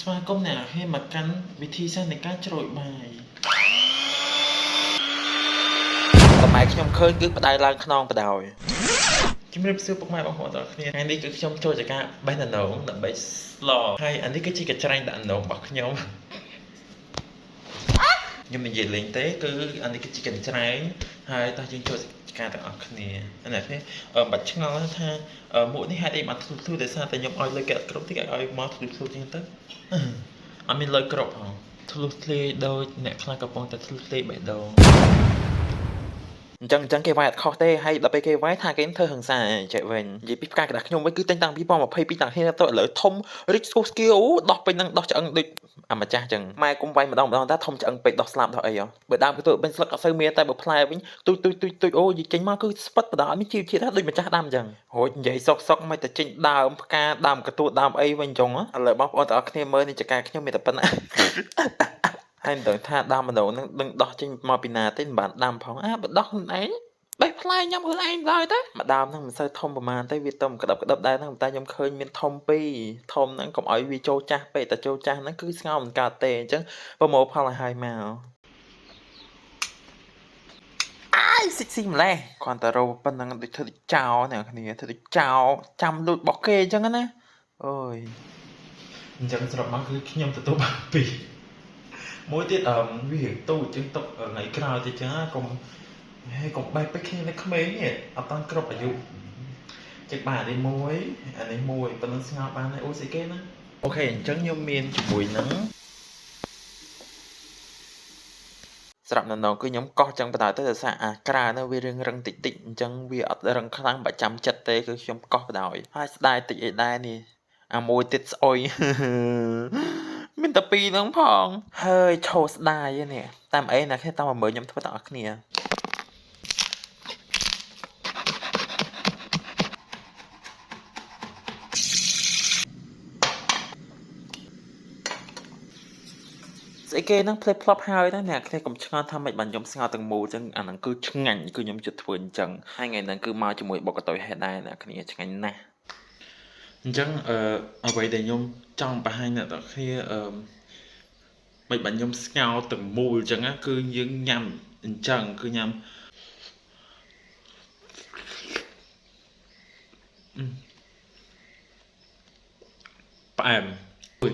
Xoa công nào hay mà cắn vì thi sang này cá trội bài tầm maiខ្ញុំឃើញគឺផ្ដាល់ឡើងខ្នងបដ ாய் ជំរាបសួរពុកម៉ែបងប្អូនទាំងអស់គ្នាថ្ងៃនេះគឺខ្ញុំចូលจากការបេះដំណងដើម្បីស្លហើយអានេះគឺជាកញ្ច្រែងដាក់ដំណងរបស់ខ្ញុំខ្ញុំនិយាយលេងទេគឺអានេះគឺជាកញ្ច្រែងហើយតោះយើងចូលការទាំងអស់គ្នាអានេះបាច់ឆ្ងល់ថាមួកនេះហេតុអីបានធ្លុះធ្លុះដោយសារតែខ្ញុំឲ្យលុយគេអត់គ្រប់តិចឲ្យមកធ្លុះធ្លុះជាងទៅអត់មានលុយគ្រប់ផងធ្លុះធ្លាយដូចអ្នកខ្លះកំពុងតែធ្លុះធ្លាយបេះដូងអញ្ចឹងគេវាយអត់ខុសទេហើយដល់ពេលគេវាយថាគេធ្វើហិង្សាចេះវិញនិយាយពីផ្កាក្តាស់ខ្ញុំវិញគឺតែងតាំង2022តាំងគ្នាទៅឥឡូវធំរិចស្គូស្គីអូដោះពេញនឹងដោះឆ្អឹងដូចអាម្ចាស់អញ្ចឹងម៉ែគុំវាយម្ដងតែធំឆ្អឹងពេកដោះស្លាប់ដោះអីហ៎បើដើមគឺទៅបិញស្លឹកអត់សូវមានតែបើផ្លែវិញទុយអូយចេញមកគឺស្ពិតបដអត់មានជីវជាតិថាដូចម្ចាស់ដើមអញ្ចឹងរួចនិយាយសុកមិនតែចេញដើមផ្កាដើមកទួតដើមអីវិញអញ្ចឹងឥឡូវបងប្អូនទាំងអស់គ្នាមើលនេះចការខ្ញុំមានតែប៉ុណ្ណាហើយមិនដឹងថាដើមម្ដងនឹងដឹងដោះចេញមកពីណាទេមិនបានដាំផងបើដោះខ្លួនឯងបេះផ្លែញ៉ាំខ្លួនឯងឡើយទៅម្ដាមហ្នឹងមិនសូវធំប្រហែលទេវាទៅក្តឹបដែរហ្នឹងតែខ្ញុំឃើញមានធំពីរធំហ្នឹងកុំឲ្យវាចូលចាស់ពេកតែចូលចាស់ហ្នឹងគឺស្ងោរមិនកើតទេអញ្ចឹងប្រមូលផលឲ្យហើយមកអាយស៊ីម្លេះគ្រាន់តែរោប៉ុណ្ណឹងដូចធ្វើចោលអ្នកគ្នាធ្វើចោលចាំលូតរបស់គេអញ្ចឹងណាអូយអញ្ចឹងស្រាប់មកគឺខ្ញុំទទួលបានពីរមួយទៀតវារៀងទូចអញ្ចឹងទុកថ្ងៃក្រោយទៀតអញ្ចឹងកុំហើយកុំបែកពេកគ្នានៅក្មេងនេះអត់តាន់គ្រប់អាយុចឹងបាទអានេះមួយប៉ុណ្ណឹងស្ងោរបានហើយអូស្អីគេណាអូខេអញ្ចឹងខ្ញុំមានជាមួយនឹងស្រាប់នៅនងគឺខ្ញុំកោះចឹងបណ្ដោយទៅដោយសារអាក្រានៅវារឹងតិចអញ្ចឹងវាអត់រឹងខ្លាំងបើចាំចិត្តទេគឺខ្ញុំកោះបណ្ដោយហើយស្ដាយតិចអីដែរនេះអាមួយទៀតស្អុយមានតែពីរហ្នឹងផងហើយឈោស្ដាយនេះតាមអីណាគេតាមមើលខ្ញុំធ្វើទាំងអស់គ្នាស្អីគេហ្នឹងផ្លេចផ្លប់ហើយណាអ្នកគ្នាកុំឆ្ងល់ថាមិនបានខ្ញុំស្ងោរទាំងមូលអញ្ចឹងអាហ្នឹងគឺឆ្ងាញ់គឺខ្ញុំជិតធ្វើអញ្ចឹងហើយថ្ងៃហ្នឹងគឺមកជាមួយបុកកតុយហេតុដែរអ្នកគ្នាឆ្ងាញ់ណាស់អញ្ចឹងអ្វីដែលខ្ញុំចង់បង្ហាញអ្នកទាំងគ្នាមិនបានខ្ញុំស្ងោរទាំងមូលអញ្ចឹងគឺយើងញ៉ាំអញ្ចឹងគឺញ៉ាំផ្អែមអុយ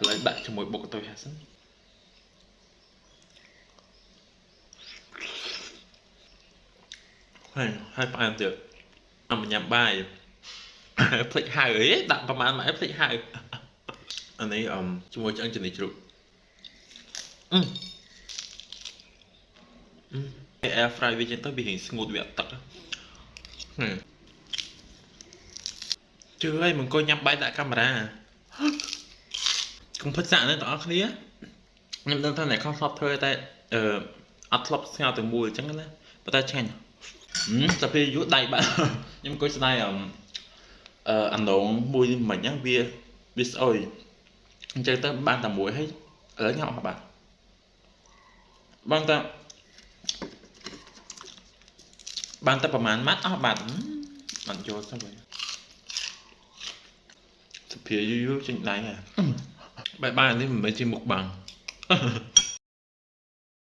ឥឡូវដាក់ជាមួយបុកកតុយហេសិនហើយផ្អែមទៀតអមញ៉ាំបាយភ្លេចហៅអីដាក់ប្រហែលមកភ្លេចហៅអានេះជាមួយឆ្អឹងជំនីជ្រូកair fry វាចឹងទៅវារៀងស្ងួតវាអត់ទឹកជឿហើយមិនអង្គុយញ៉ាំបាយដាក់កាមេរ៉ាកុំភ្លេចសាក់នេះបងប្អូនគ្នាខ្ញុំដឹងថាអ្នកខំធ្លាប់ធ្វើតែអត់ធ្លាប់ស្ងោរទាំងមូលអញ្ចឹងណាប៉ុន្តែឆ្ងាញ់តែពេលយូរដៃបាក់ខ្ញុំអង្គុយស្ដាយអានងមួយមិញវាស្អុយអញ្ចឹងទៅបានតែមួយហើយឥឡូវញ៉ាំអស់បាទបានតែប្រហែលម៉ាត់អស់បាទបាត់យកទៅវិញសុភាយូរចេញដៃហ่ะបាយនេះមិនមែនជាមុខបាំង